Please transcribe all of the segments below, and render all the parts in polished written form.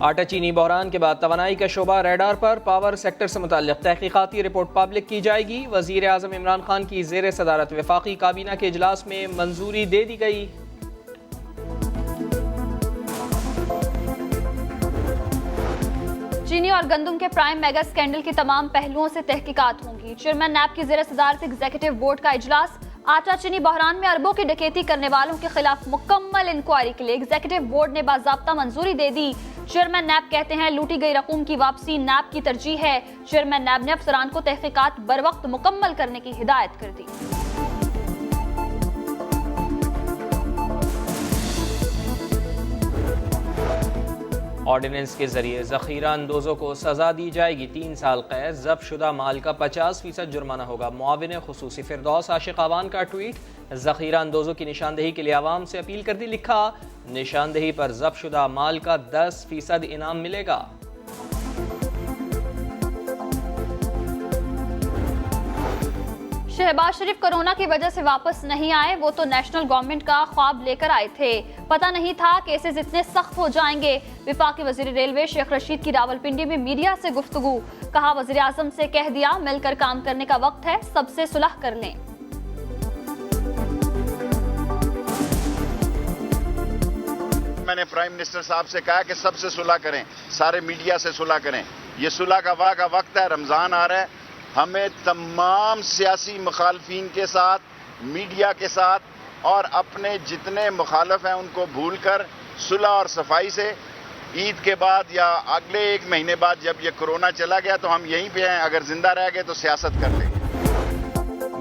آٹا چینی بحران کے بعد توانائی کا شعبہ ریڈار پر، پاور سیکٹر سے متعلق تحقیقاتی رپورٹ پبلک کی جائے گی۔ وزیر اعظم عمران خان کی زیر صدارت وفاقی کابینہ کے اجلاس میں منظوری دے دی گئی۔ چینی اور گندم کے پرائم میگا اسکینڈل کی تمام پہلوؤں سے تحقیقات ہوں گی۔ چیئرمین نیب کی زیر صدارت ایگزیکٹو بورڈ کا اجلاس۔ آٹا چینی بحران میں اربوں کی ڈکیتی کرنے والوں کے خلاف مکمل انکوائری کے لیے ایگزیکٹو بورڈ نے باضابطہ منظوری دے دی۔ چیئرمین نیب کہتے ہیں لوٹی گئی رقوم کی واپسی نیب کی ترجیح ہے۔ چیئرمین نیب نے افسران کو تحقیقات بروقت مکمل کرنے کی ہدایت کر دی۔ آرڈیننس کے ذریعے ذخیرہ اندوزوں کو سزا دی جائے گی، 3 سال قید، ضبط شدہ مال کا 50% جرمانہ ہوگا۔ معاون خصوصی فردوس عاشق آوان کا ٹویٹ، ذخیرہ اندوزوں کی نشاندہی کے لیے عوام سے اپیل کر دی، لکھا نشاندہی پر ضبط شدہ مال کا 10% انعام ملے گا۔ شہباز شریف کورونا کی وجہ سے واپس نہیں آئے، وہ تو نیشنل گورنمنٹ کا خواب لے کر آئے تھے، پتہ نہیں تھا کیسز اتنے سخت ہو جائیں گے۔ وفاقی وزیر ریلوے شیخ رشید کی راولپنڈی میں میڈیا سے گفتگو، کہا وزیر اعظم سے کہہ دیا مل کر کام کرنے کا وقت ہے، سب سے صلح کر لیں۔ میں نے پرائم منسٹر صاحب سے کہا کہ سب سے صلح کریں، سارے میڈیا سے صلح کریں، یہ صلح کا وقت ہے، رمضان آ رہا ہے، ہمیں تمام سیاسی مخالفین کے ساتھ، میڈیا کے ساتھ اور اپنے جتنے مخالف ہیں ان کو بھول کر صلح اور صفائی سے عید کے بعد یا اگلے 1 مہینے بعد جب یہ کورونا چلا گیا تو ہم یہیں پہ ہیں، اگر زندہ رہ گئے تو سیاست کر لیں گے۔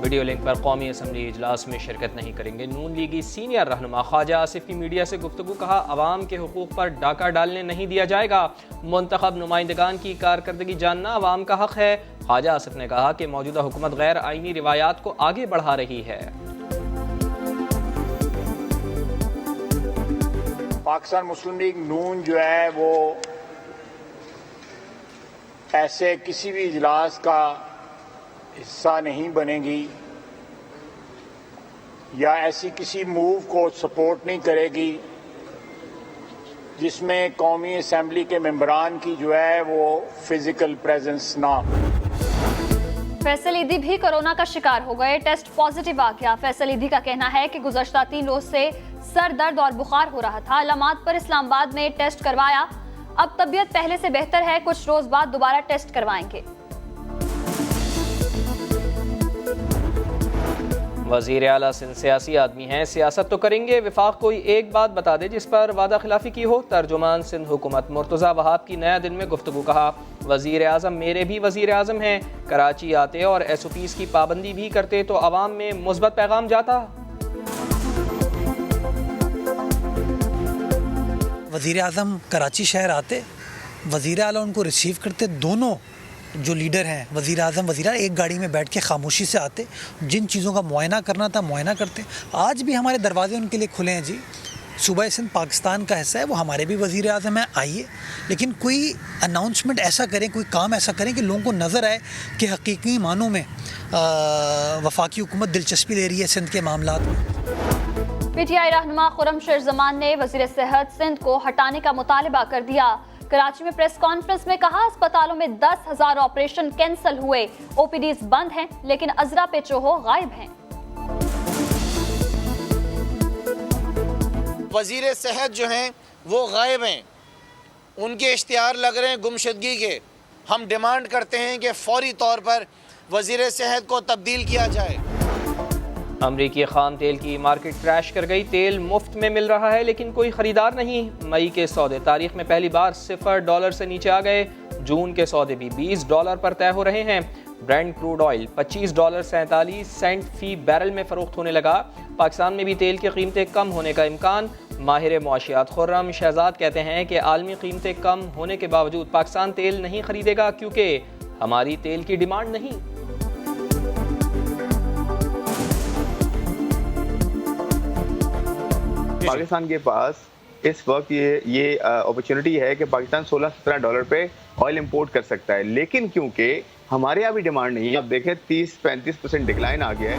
ویڈیو لنک پر قومی اسمبلی اجلاس میں شرکت نہیں کریں گے نون لیگی سینئر رہنما خواجہ آصف کی میڈیا سے گفتگو، کہا عوام کے حقوق پر ڈاکہ ڈالنے نہیں دیا جائے گا، منتخب نمائندگان کی کارکردگی جاننا عوام کا حق ہے۔ خواجہ آصف نے کہا کہ موجودہ حکومت غیر آئینی روایات کو آگے بڑھا رہی ہے۔ پاکستان مسلم لیگ نون جو ہے وہ ایسے کسی بھی اجلاس کا حصہ نہیں بنے گی یا ایسی کسی موو کو سپورٹ نہیں کرے گی جس میں قومی اسمبلی کے ممبران کی جو ہے وہ فزیکل پریزنس نہ ہو۔ فیصل ایدھی بھی کورونا کا شکار ہو گئے، ٹیسٹ پازیٹیو آ گیا۔ فیصل ایدھی کا کہنا ہے کہ گزشتہ 3 روز سے سر درد اور بخار ہو رہا تھا، علامات پر اسلام آباد میں ٹیسٹ کروایا، اب طبیعت پہلے سے بہتر ہے، کچھ روز بعد دوبارہ ٹیسٹ کروائیں گے۔ وزیر اعلیٰ سندھ سیاسی آدمی ہیں، سیاست تو کریں گے، وفاق کوئی ایک بات بتا دے جس پر وعدہ خلافی کی ہو۔ ترجمان سندھ حکومت مرتضیٰ وہاب کی نیا دن میں گفتگو، کہا وزیر اعظم میرے بھی وزیر اعظم ہیں، کراچی آتے اور ایس او پیز کی پابندی بھی کرتے تو عوام میں مثبت پیغام جاتا۔ وزیر اعظم کراچی شہر آتے، وزیر اعلیٰ ان کو ریسیو کرتے، دونوں جو لیڈر ہیں وزیر اعظم وزیر اعلیٰ ایک گاڑی میں بیٹھ کے خاموشی سے آتے، جن چیزوں کا معائنہ کرنا تھا معائنہ کرتے۔ آج بھی ہمارے دروازے ان کے لیے کھلے ہیں جی، صوبہ سندھ پاکستان کا حصہ ہے، وہ ہمارے بھی وزیر اعظم ہیں، آئیے، لیکن کوئی اناؤنسمنٹ ایسا کریں، کوئی کام ایسا کریں کہ لوگوں کو نظر آئے کہ حقیقی معنوں میں وفاقی حکومت دلچسپی لے رہی ہے سندھ کے معاملات میں۔ پی ٹی آئی رہنما خرم شیر زمان نے وزیر صحت سندھ کو ہٹانے کا مطالبہ کر دیا۔ کراچی میں پریس کانفرنس میں کہا اسپتالوں میں 10,000 آپریشن کینسل ہوئے، او پی ڈیز بند ہیں لیکن عذرا پہ چوہو غائب ہیں۔ وزیر صحت جو ہیں وہ غائب ہیں، ان کے اشتہار لگ رہے ہیں گمشدگی کے۔ ہم ڈیمانڈ کرتے ہیں کہ فوری طور پر وزیر صحت کو تبدیل کیا جائے۔ امریکی خام تیل کی مارکیٹ کریش کر گئی، تیل مفت میں مل رہا ہے لیکن کوئی خریدار نہیں۔ مئی کے سودے تاریخ میں پہلی بار $0 سے نیچے آ گئے، جون کے سودے بھی $20 پر طے ہو رہے ہیں۔ برینڈ کروڈ آئل $25.47 فی بیرل میں فروخت ہونے لگا۔ پاکستان میں بھی تیل کی قیمتیں کم ہونے کا امکان، ماہر معاشیات خرم شہزاد کہتے ہیں کہ عالمی قیمتیں کم ہونے کے باوجود پاکستان تیل نہیں خریدے گا کیونکہ ہماری تیل کی ڈیمانڈ نہیں۔ پاکستان کے پاس اس وقت یہ اپرچونٹی ہے کہ پاکستان $16-17 پہ آئل امپورٹ کر سکتا ہے، لیکن کیونکہ ہمارے یہاں بھی ڈیمانڈ نہیں ہے، اب دیکھیں 30-35% ڈکلائن آ گیا ہے۔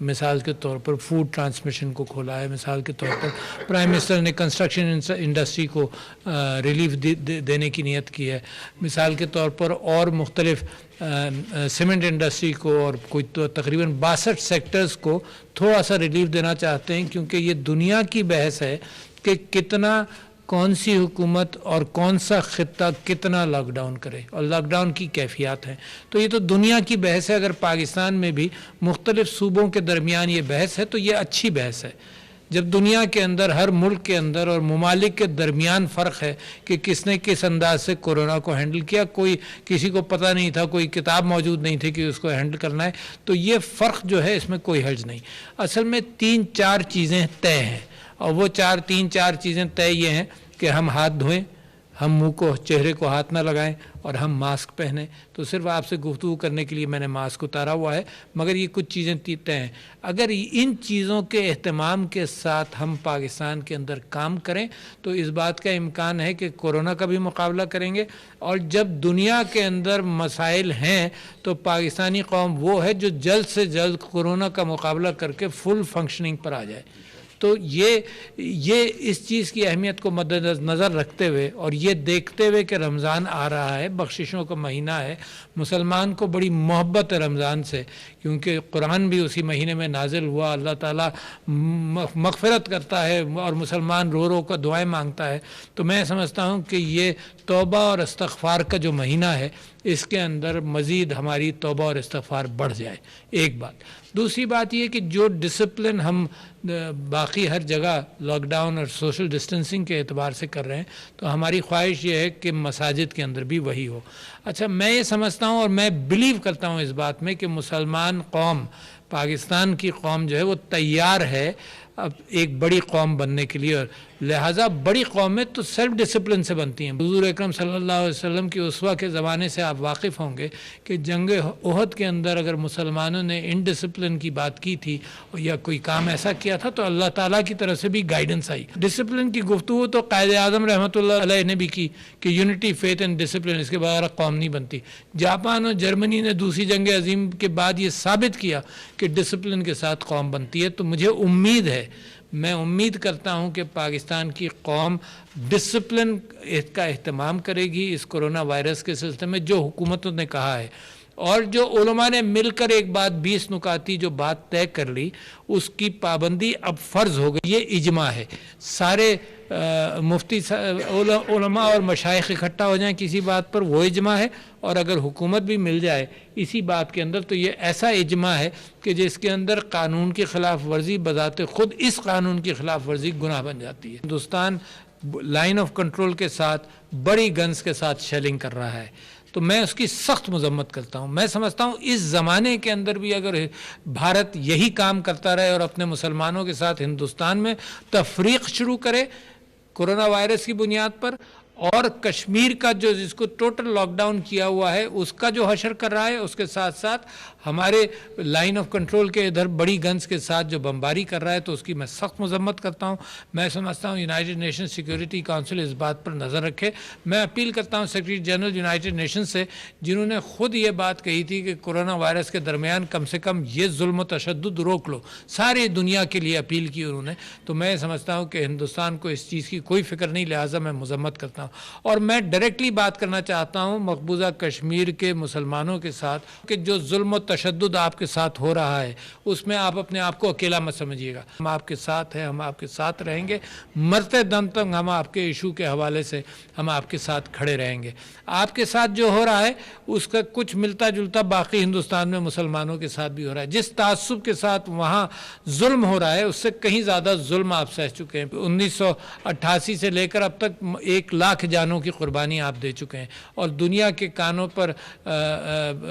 مثال کے طور پر فوڈ ٹرانسمیشن کو کھولا ہے، مثال کے طور پر پرائم منسٹر نے کنسٹرکشن انڈسٹری کو ریلیف دینے کی نیت کی ہے، مثال کے طور پر اور مختلف سیمنٹ انڈسٹری کو اور کوئی تقریباً 62 سیکٹرز کو تھوڑا سا ریلیف دینا چاہتے ہیں، کیونکہ یہ دنیا کی بحث ہے کہ کتنا کون سی حکومت اور کون سا خطہ کتنا لاک ڈاؤن کرے اور لاک ڈاؤن کی کیفیات ہیں. تو یہ تو دنیا کی بحث ہے. اگر پاکستان میں بھی مختلف صوبوں کے درمیان یہ بحث ہے تو یہ اچھی بحث ہے. جب دنیا کے اندر ہر ملک کے اندر اور ممالک کے درمیان فرق ہے کہ کس نے کس انداز سے کورونا کو ہینڈل کیا، کوئی کسی کو پتہ نہیں تھا، کوئی کتاب موجود نہیں تھی کہ اس کو ہینڈل کرنا ہے، تو یہ فرق جو ہے اس میں کوئی حرج نہیں. اصل میں 3-4 چیزیں طے ہیں، اور وہ 3-4 چیزیں طے یہ ہیں کہ ہم ہاتھ دھوئیں، ہم منہ کو چہرے کو ہاتھ نہ لگائیں اور ہم ماسک پہنیں. تو صرف آپ سے گفتگو کرنے کے لیے میں نے ماسک اتارا ہوا ہے، مگر یہ کچھ چیزیں طے ہیں. اگر ان چیزوں کے اہتمام کے ساتھ ہم پاکستان کے اندر کام کریں تو اس بات کا امکان ہے کہ کورونا کا بھی مقابلہ کریں گے. اور جب دنیا کے اندر مسائل ہیں تو پاکستانی قوم وہ ہے جو جلد سے جلد کورونا کا مقابلہ کر کے فل فنکشننگ پر آ جائے. تو یہ اس چیز کی اہمیت کو مد نظر رکھتے ہوئے اور یہ دیکھتے ہوئے کہ رمضان آ رہا ہے، بخششوں کا مہینہ ہے، مسلمان کو بڑی محبت ہے رمضان سے، کیونکہ قرآن بھی اسی مہینے میں نازل ہوا. اللہ تعالیٰ مغفرت کرتا ہے اور مسلمان رو رو کا دعائیں مانگتا ہے. تو میں سمجھتا ہوں کہ یہ توبہ اور استغفار کا جو مہینہ ہے اس کے اندر مزید ہماری توبہ اور استغفار بڑھ جائے. ایک بات. دوسری بات یہ کہ جو ڈسپلن ہم باقی ہر جگہ لاک ڈاؤن اور سوشل ڈسٹنسنگ کے اعتبار سے کر رہے ہیں تو ہماری خواہش یہ ہے کہ مساجد کے اندر بھی وہی ہو. اچھا، میں یہ سمجھتا ہوں اور میں بلیو کرتا ہوں اس بات میں کہ مسلمان قوم، پاکستان کی قوم جو ہے وہ تیار ہے اب ایک بڑی قوم بننے کے لیے، اور لہٰذا بڑی قومیں تو سیلف ڈسپلن سے بنتی ہیں. حضور اکرم صلی اللہ علیہ وسلم کی اسوہ کے زمانے سے آپ واقف ہوں گے کہ جنگ احد کے اندر اگر مسلمانوں نے انڈسپلن کی بات کی تھی یا کوئی کام ایسا کیا تھا تو اللہ تعالیٰ کی طرف سے بھی گائیڈنس آئی. ڈسپلن کی گفتگو تو قائد اعظم رحمۃ اللہ علیہ نے بھی کی کہ یونٹی، فیتھ اینڈ ڈسپلن، اس کے بغیر قوم نہیں بنتی. جاپان اور جرمنی نے دوسری جنگ عظیم کے بعد یہ ثابت کیا کہ ڈسپلن کے ساتھ قوم بنتی ہے. تو مجھے امید ہے، میں امید کرتا ہوں کہ پاکستان کی قوم ڈسپلن کا اہتمام کرے گی اس کرونا وائرس کے سلسلے میں جو حکومتوں نے کہا ہے، اور جو علماء نے مل کر ایک بات 20 نکاتی جو بات طے کر لی اس کی پابندی اب فرض ہو گئی. یہ اجماع ہے. سارے مفتی علماء اور مشائخ اکٹھا ہو جائیں کسی بات پر، وہ اجماع ہے. اور اگر حکومت بھی مل جائے اسی بات کے اندر تو یہ ایسا اجماع ہے کہ جس کے اندر قانون کی خلاف ورزی بذات خود اس قانون کی خلاف ورزی گناہ بن جاتی ہے. ہندوستان لائن آف کنٹرول کے ساتھ بڑی گنز کے ساتھ شیلنگ کر رہا ہے تو میں اس کی سخت مذمت کرتا ہوں. میں سمجھتا ہوں اس زمانے کے اندر بھی اگر بھارت یہی کام کرتا رہے اور اپنے مسلمانوں کے ساتھ ہندوستان میں تفریق شروع کرے کورونا وائرس کی بنیاد پر، اور کشمیر کا جو جس کو ٹوٹل لاک ڈاؤن کیا ہوا ہے اس کا جو حشر کر رہا ہے، اس کے ساتھ ساتھ ہمارے لائن آف کنٹرول کے ادھر بڑی گنز کے ساتھ جو بمباری کر رہا ہے، تو اس کی میں سخت مذمت کرتا ہوں. میں سمجھتا ہوں یونائٹڈ نیشن سیکیورٹی کونسل اس بات پر نظر رکھے. میں اپیل کرتا ہوں سیکریٹری جنرل یونائٹڈ نیشن سے، جنہوں نے خود یہ بات کہی تھی کہ کورونا وائرس کے درمیان کم سے کم یہ ظلم و تشدد روک لو، ساری دنیا کے لیے اپیل کی انہوں نے. تو میں سمجھتا ہوں کہ ہندوستان کو اس چیز کی کوئی فکر نہیں، لہٰذا میں مذمت کرتا ہوں. اور میں ڈائریکٹلی بات کرنا چاہتا ہوں مقبوضہ کشمیر کے مسلمانوں کے ساتھ کہ جو ظلم و تشدد آپ کے ساتھ ہو رہا ہے اس میں آپ اپنے آپ کو اکیلا مت سمجھیے گا. ہم آپ کے ساتھ ہیں، ہم آپ کے ساتھ رہیں گے مرتے دم تک. ہم آپ کے ایشو کے حوالے سے ہم آپ کے ساتھ کھڑے رہیں گے. آپ کے ساتھ جو ہو رہا ہے اس کا کچھ ملتا جلتا باقی ہندوستان میں مسلمانوں کے ساتھ بھی ہو رہا ہے. جس تعصب کے ساتھ وہاں ظلم ہو رہا ہے اس سے کہیں زیادہ ظلم آپ سہ چکے ہیں. 1988 سے لے کر اب تک 1 لاکھ جانوں کی قربانی آپ دے چکے ہیں، اور دنیا کے کانوں پر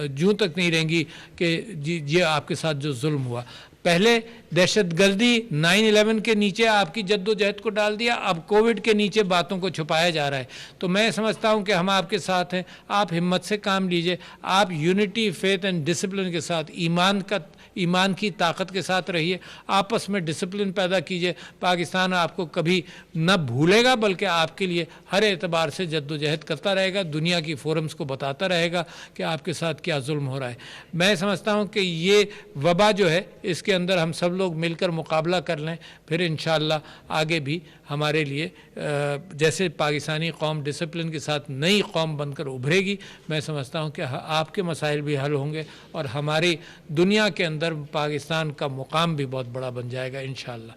جوں تک نہیں رہیں گی کہ یہ آپ کے ساتھ جو ظلم ہوا. پہلے دہشت گردی 9/11 کے نیچے آپ کی جد و جہد کو ڈال دیا، اب کووڈ کے نیچے باتوں کو چھپایا جا رہا ہے. تو میں سمجھتا ہوں کہ ہم آپ کے ساتھ ہیں. آپ ہمت سے کام لیجئے. آپ یونٹی، فیتھ اینڈ ڈسپلن کے ساتھ، ایمان کا ایمان کی طاقت کے ساتھ رہیے, آپس میں ڈسپلن پیدا کیجیے. پاکستان آپ کو کبھی نہ بھولے گا بلکہ آپ کے لیے ہر اعتبار سے جد و جہد کرتا رہے گا, دنیا کی فورمز کو بتاتا رہے گا کہ آپ کے ساتھ کیا ظلم ہو رہا ہے. میں سمجھتا ہوں کہ یہ وبا جو ہے اس کے اندر ہم سب لوگ مل کر مقابلہ کر لیں, پھر انشاءاللہ آگے بھی ہمارے لیے جیسے پاکستانی قوم ڈسپلن کے ساتھ نئی قوم بن کر ابھرے گی, میں سمجھتا ہوں کہ آپ کے مسائل بھی حل ہوں گے اور ہماری دنیا کے اندر پاکستان کا مقام بھی بہت بڑا بن جائے گا انشاءاللہ.